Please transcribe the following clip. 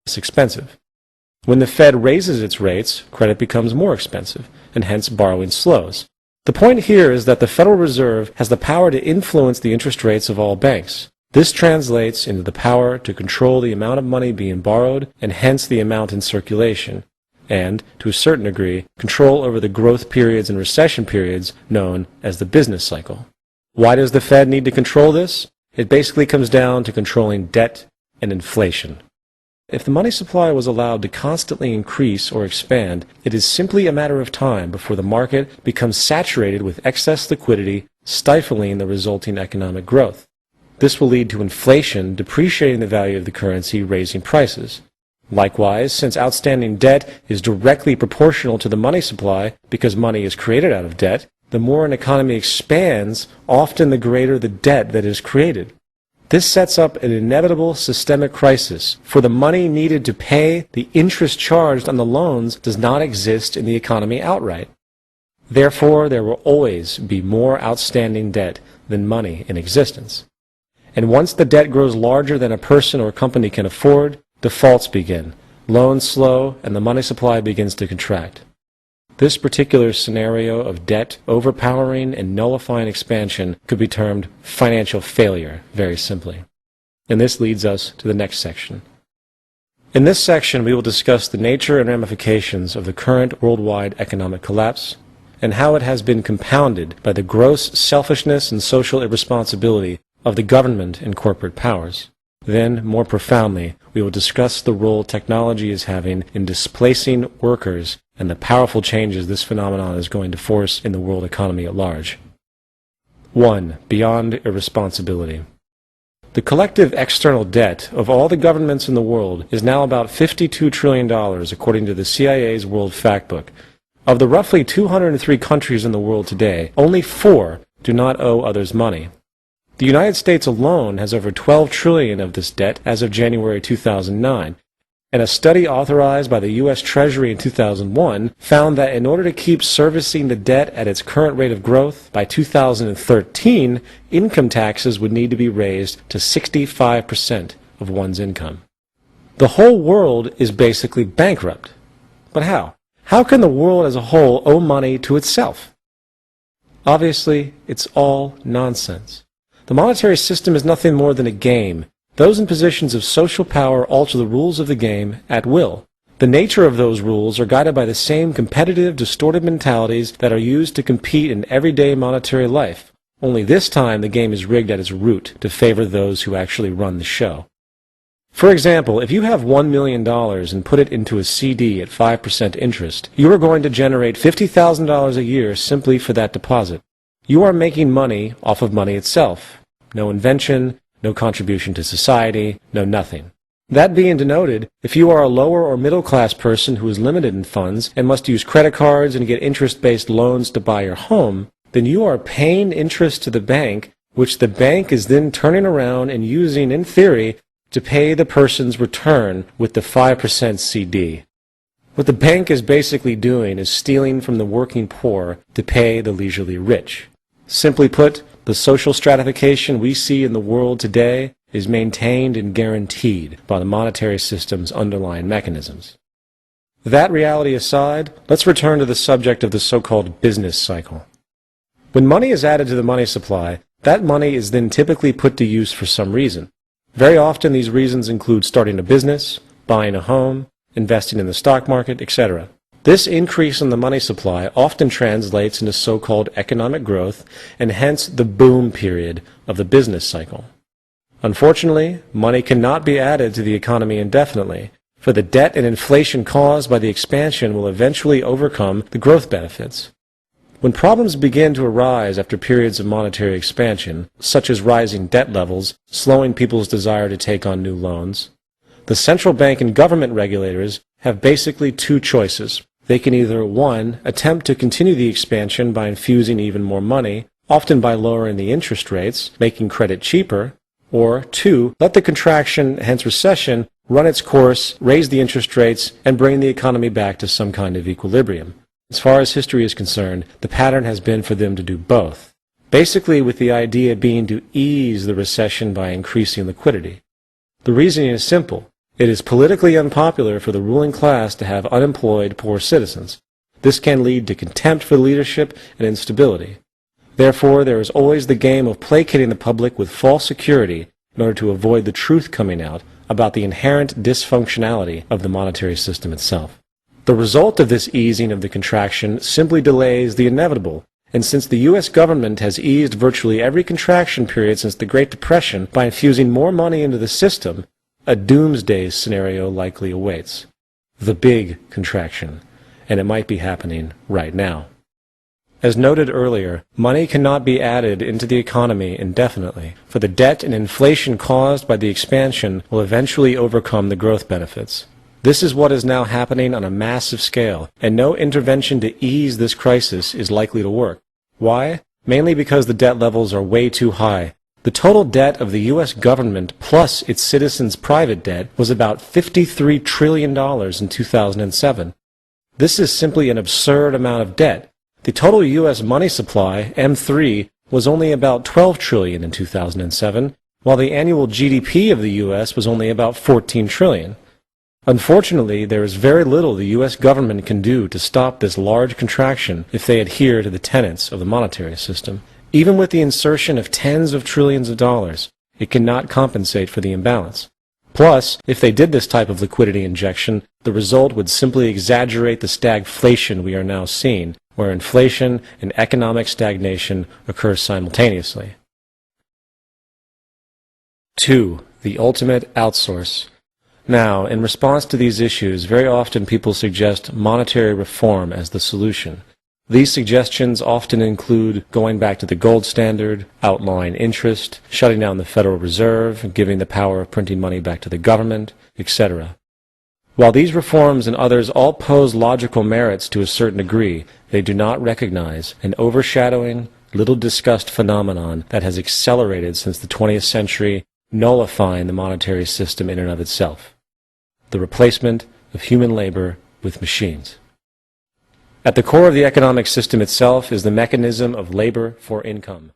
less expensive. When the Fed raises its rates, credit becomes more expensive, and hence borrowing slows. The point here is that the Federal Reserve has the power to influence the interest rates of all banks. This translates into the power to control the amount of money being borrowed and hence the amount in circulation, and, to a certain degree, control over the growth periods and recession periods known as the business cycle. Why does the Fed need to control this? It basically comes down to controlling debt and inflation. If the money supply was allowed to constantly increase or expand, it is simply a matter of time before the market becomes saturated with excess liquidity, stifling the resulting economic growth. This will lead to inflation depreciating the value of the currency, raising prices. Likewise, since outstanding debt is directly proportional to the money supply because money is created out of debt, the more an economy expands, often the greater the debt that is created. This sets up an inevitable systemic crisis, for the money needed to pay the interest charged on the loans does not exist in the economy outright. Therefore, there will always be more outstanding debt than money in existence. And once the debt grows larger than a person or company can afford, defaults begin, loans slow, and the money supply begins to contract. This particular scenario of debt overpowering and nullifying expansion could be termed financial failure, very simply. And this leads us to the next section. In this section, we will discuss the nature and ramifications of the current worldwide economic collapse and how it has been compounded by the gross selfishness and social irresponsibility of the government and corporate powers. Then, more profoundly, we will discuss the role technology is having in displacing workers and the powerful changes this phenomenon is going to force in the world economy at large. 1. Beyond irresponsibility. The collective external debt of all the governments in the world is now about $52 trillion, according to the CIA's World Factbook. Of the roughly 203 countries in the world today, only 4 do not owe others money. The United States alone has over $12 trillion of this debt as of January 2009, and a study authorized by the U.S. Treasury in 2001 found that in order to keep servicing the debt at its current rate of growth, by 2013, income taxes would need to be raised to 65% of one's income. The whole world is basically bankrupt. But how? How can the world as a whole owe money to itself? Obviously, it's all nonsense. The monetary system is nothing more than a game. Those in positions of social power alter the rules of the game at will. The nature of those rules are guided by the same competitive, distorted mentalities that are used to compete in everyday monetary life. Only this time the game is rigged at its root to favor those who actually run the show. For example, if you have $1 million and put it into a CD at 5% interest, you are going to generate $50,000 a year simply for that deposit. You are making money off of money itself. No invention, no contribution to society, no nothing. That being denoted, if you are a lower or middle class person who is limited in funds and must use credit cards and get interest-based loans to buy your home, then you are paying interest to the bank, which the bank is then turning around and using, in theory, to pay the person's return with the 5% CD. What the bank is basically doing is stealing from the working poor to pay the leisurely rich. Simply put, the social stratification we see in the world today is maintained and guaranteed by the monetary system's underlying mechanisms. That reality aside, let's return to the subject of the so-called business cycle. When money is added to the money supply, that money is then typically put to use for some reason. Very often these reasons include starting a business, buying a home, investing in the stock market, etc. This increase in the money supply often translates into so-called economic growth and hence the boom period of the business cycle. Unfortunately, money cannot be added to the economy indefinitely, for the debt and inflation caused by the expansion will eventually overcome the growth benefits. When problems begin to arise after periods of monetary expansion, such as rising debt levels, slowing people's desire to take on new loans, the central bank and government regulators have basically two choices. They can either, 1, attempt to continue the expansion by infusing even more money, often by lowering the interest rates, making credit cheaper, or 2, let the contraction, hence recession, run its course, raise the interest rates, and bring the economy back to some kind of equilibrium. As far as history is concerned, the pattern has been for them to do both, basically with the idea being to ease the recession by increasing liquidity. The reasoning is simple. It is politically unpopular for the ruling class to have unemployed, poor citizens. This can lead to contempt for leadership and instability. Therefore, there is always the game of placating the public with false security in order to avoid the truth coming out about the inherent dysfunctionality of the monetary system itself. The result of this easing of the contraction simply delays the inevitable, and since the U.S. government has eased virtually every contraction period since the Great Depression by infusing more money into the system, a doomsday scenario likely awaits. The big contraction, and it might be happening right now. As noted earlier, money cannot be added into the economy indefinitely, for the debt and inflation caused by the expansion will eventually overcome the growth benefits. This is what is now happening on a massive scale, and no intervention to ease this crisis is likely to work. Why? Mainly because the debt levels are way too high. The total debt of the U.S. government plus its citizens' private debt was about $53 trillion in 2007. This is simply an absurd amount of debt. The total U.S. money supply, M3, was only about $12 trillion in 2007, while the annual GDP of the U.S. was only about $14 trillion. Unfortunately, there is very little the U.S. government can do to stop this large contraction if they adhere to the tenets of the monetary system. Even with the insertion of tens of trillions of dollars, it cannot compensate for the imbalance. Plus, if they did this type of liquidity injection, the result would simply exaggerate the stagflation we are now seeing, where inflation and economic stagnation occur simultaneously. 2. The ultimate outsource. Now, in response to these issues, very often people suggest monetary reform as the solution. These suggestions often include going back to the gold standard, outlawing interest, shutting down the Federal Reserve, giving the power of printing money back to the government, etc. While these reforms and others all pose logical merits to a certain degree, they do not recognize an overshadowing, little discussed phenomenon that has accelerated since the 20th century, nullifying the monetary system in and of itself: the replacement of human labor with machines. At the core of the economic system itself is the mechanism of labor for income.